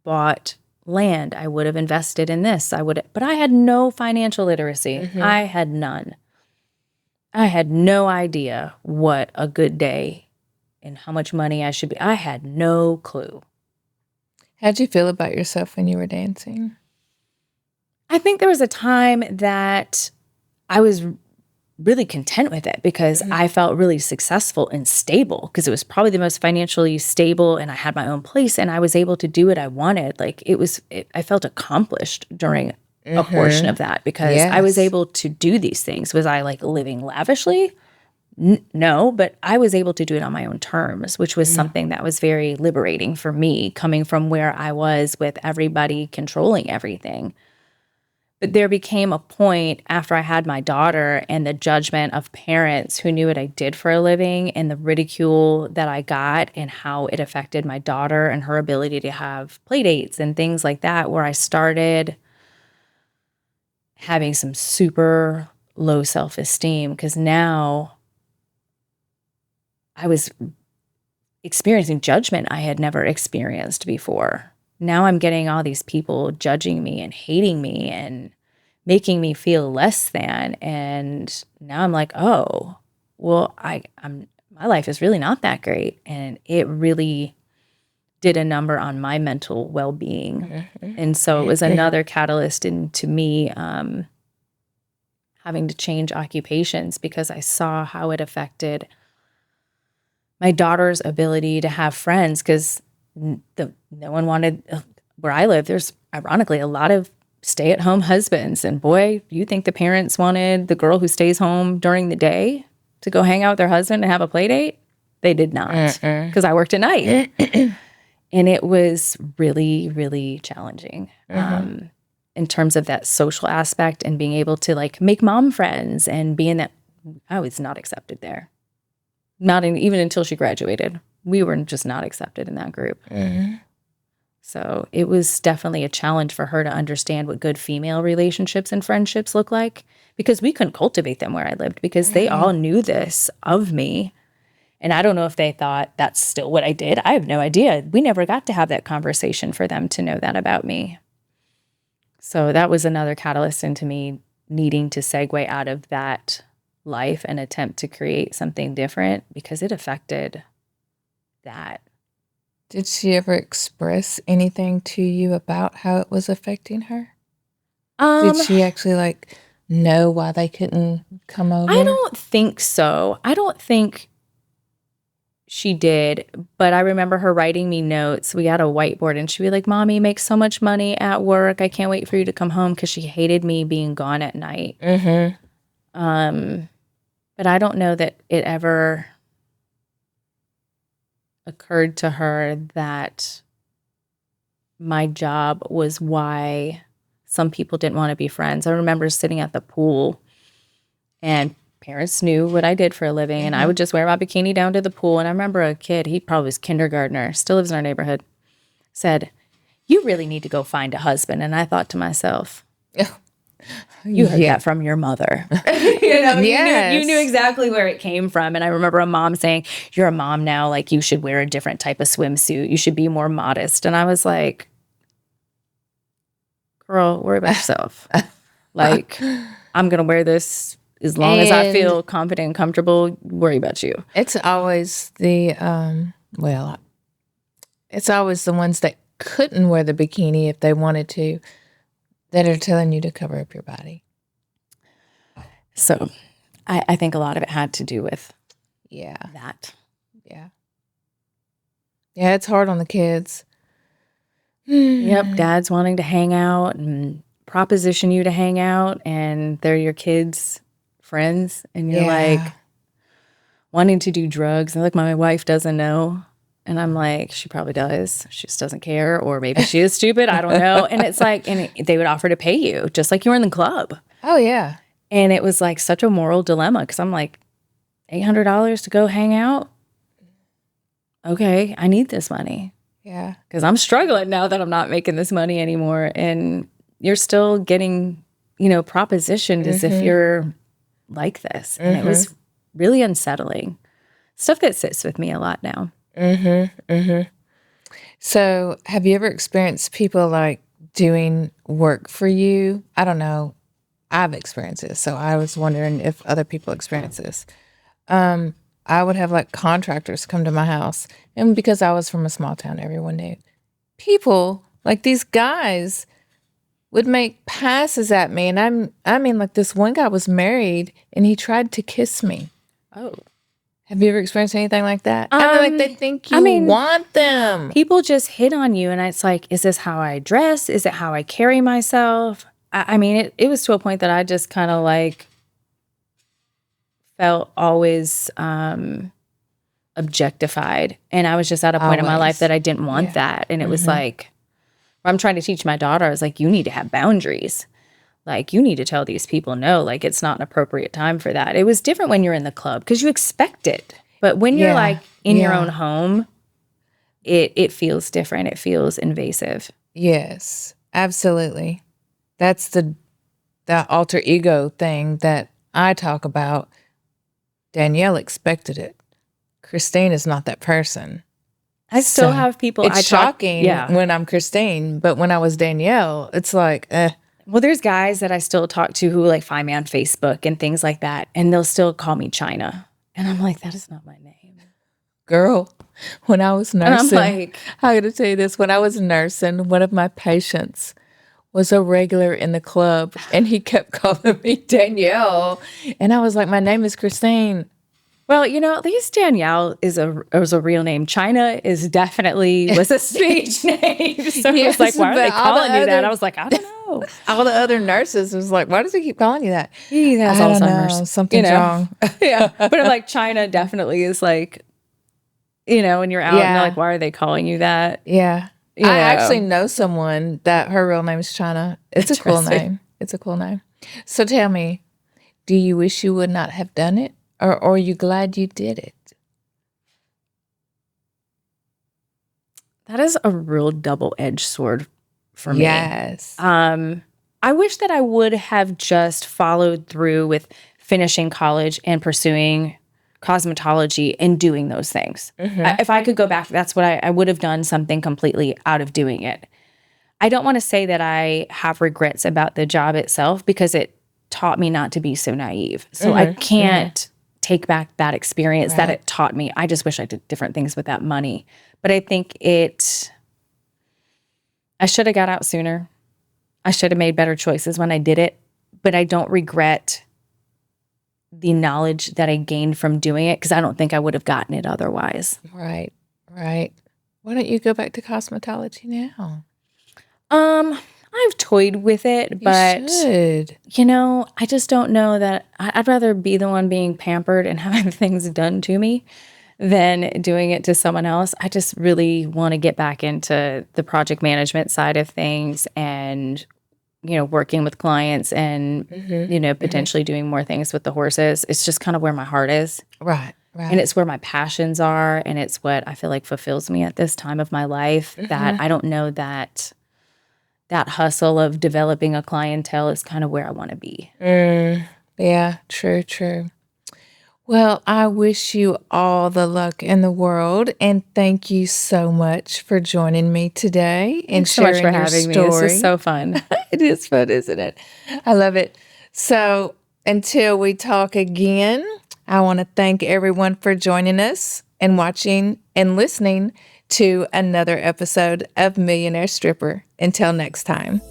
bought land. I would have invested in this. But I had no financial literacy. I had none. I had no idea what a good day and how much money I should be. I had no clue. How'd you feel about yourself when you were dancing? I think there was a time that I was really content with it because I felt really successful and stable because it was probably the most financially stable and I had my own place and I was able to do what I wanted. Like I felt accomplished during a portion of that because I was Yes. able to do these things. Was I like living lavishly? No, but I was able to do it on my own terms, which was something that was very liberating for me coming from where I was with everybody controlling everything. But there became a point after I had my daughter and the judgment of parents who knew what I did for a living and the ridicule that I got and how it affected my daughter and her ability to have play dates and things like that, where I started having some super low self-esteem because now I was experiencing judgment I had never experienced before. Now I'm getting all these people judging me and hating me and making me feel less than. And now I'm like, oh, well, my life is really not that great. And it really did a number on my mental well-being. And so it was another catalyst into me having to change occupations because I saw how it affected my daughter's ability to have friends because no one wanted, where I live, there's ironically a lot of stay-at-home husbands. And boy, you think the parents wanted the girl who stays home during the day to go hang out with their husband and have a play date? They did not because I worked at night. And it was really, really challenging in terms of that social aspect and being able to like make mom friends and being that I was not accepted there. Even until she graduated. We were just not accepted in that group. So it was definitely a challenge for her to understand what good female relationships and friendships look like because we couldn't cultivate them where I lived because they all knew this of me. And I don't know if they thought that's still what I did. I have no idea. We never got to have that conversation for them to know that about me. So that was another catalyst into me needing to segue out of that life and attempt to create something different because it affected that. Did she ever express anything to you about how it was affecting her? Did she actually like know why they couldn't come over? I don't think so. I don't think She did, but I remember her writing me notes. We had a whiteboard, and she'd be like, "Mommy, you make so much money at work. I can't wait for you to come home," because she hated me being gone at night. But I don't know that it ever occurred to her that my job was why some people didn't want to be friends. I remember sitting at the pool, and parents knew what I did for a living, and I would just wear my bikini down to the pool. And I remember a kid, he probably was kindergartner, still lives in our neighborhood, said, "You really need to go find a husband." And I thought to myself, you heard that from your mother. You knew exactly where it came from. And I remember a mom saying, "You're a mom now, like you should wear a different type of swimsuit. You should be more modest." And I was like, "Girl, worry about yourself. Like, I'm going to wear this as long as I feel confident and comfortable. Worry about you." It's always the, it's always the ones that couldn't wear the bikini if they wanted to that are telling you to cover up your body. So I think a lot of it had to do with that. Yeah. Yeah, it's hard on the kids. Yep, dad's wanting to hang out and proposition you to hang out, and they're your kids' friends, and you're like wanting to do drugs. And like, my wife doesn't know. And I'm like, she probably does. She just doesn't care. Or maybe she is stupid. I don't know. And it's like, they would offer to pay you just like you were in the club. Oh, yeah. And it was like such a moral dilemma, because I'm like, $800 to go hang out? Okay, I need this money. Yeah. Because I'm struggling now that I'm not making this money anymore. And you're still getting, propositioned as if you're like this. And it was really unsettling. Stuff that sits with me a lot now. So have you ever experienced people like doing work for you? I don't know. I've experienced this. So I was wondering if other people experience this. I would have like contractors come to my house. And because I was from a small town, everyone knew. People, like these guys, would make passes at me. And I mean, like this one guy was married and he tried to kiss me. Oh. Have you ever experienced anything like that? I mean, like they think you want them. People just hit on you, and it's like, is this how I dress? Is it how I carry myself? I mean, it was to a point that I just kind of like felt always objectified. And I was just at a point in my life that I didn't want that. And it was like, I'm trying to teach my daughter, I was like, you need to have boundaries. Like, you need to tell these people no, like it's not an appropriate time for that. It was different when you're in the club because you expect it. But when you're like in your own home, it feels different. It feels invasive. Yes, absolutely. That's the alter ego thing that I talk about. Danielle expected it. Christine is not that person. I still have people. It's shocking when I'm Christine, but when I was Danielle, it's like, Well, there's guys that I still talk to who like find me on Facebook and things like that, and they'll still call me China. And I'm like, that is not my name. Girl, when I was nursing, and I'm like, I got to tell you this, when I was nursing, one of my patients was a regular in the club, and he kept calling me Danielle. And I was like, my name is Christine. Well, at least Danielle is a real name. China was a stage name. So I was like, why are they calling you that? I was like, I don't know. All the other nurses was like, why does he keep calling you that? He has Alzheimer's. Something's wrong. Yeah. But I'm like, China definitely is like, when you're out and they're like, why are they calling you that? Yeah. I actually know someone that her real name is China. It's a cool name. It's a cool name. So tell me, do you wish you would not have done it? Or are you glad you did it? That is a real double-edged sword for me. Yes. I wish that I would have just followed through with finishing college and pursuing cosmetology and doing those things. If I could go back, that's what I would have done, something completely out of doing it. I don't want to say that I have regrets about the job itself because it taught me not to be so naive. So I can't take back that experience that it taught me. I just wish I did different things with that money. But I think I should have got out sooner. I should have made better choices when I did it. But I don't regret the knowledge that I gained from doing it, because I don't think I would have gotten it otherwise. Right. Right. Why don't you go back to cosmetology now? I've toyed with it, but You should. I just don't know that I'd rather be the one being pampered and having things done to me than doing it to someone else. I just really want to get back into the project management side of things and, working with clients and, potentially doing more things with the horses. It's just kind of where my heart is. Right. And Right. it's where my passions are. And it's what I feel like fulfills me at this time of my life, that I don't know that hustle of developing a clientele is kind of where I want to be. Yeah, true. Well, I wish you all the luck in the world, and thank you so much for joining me today and Thanks so much sharing for your having me. story. This is so fun. It is fun, isn't it? I love it. So until we talk again, I want to thank everyone for joining us and watching and listening to another episode of Millionaire Stripper. Until next time.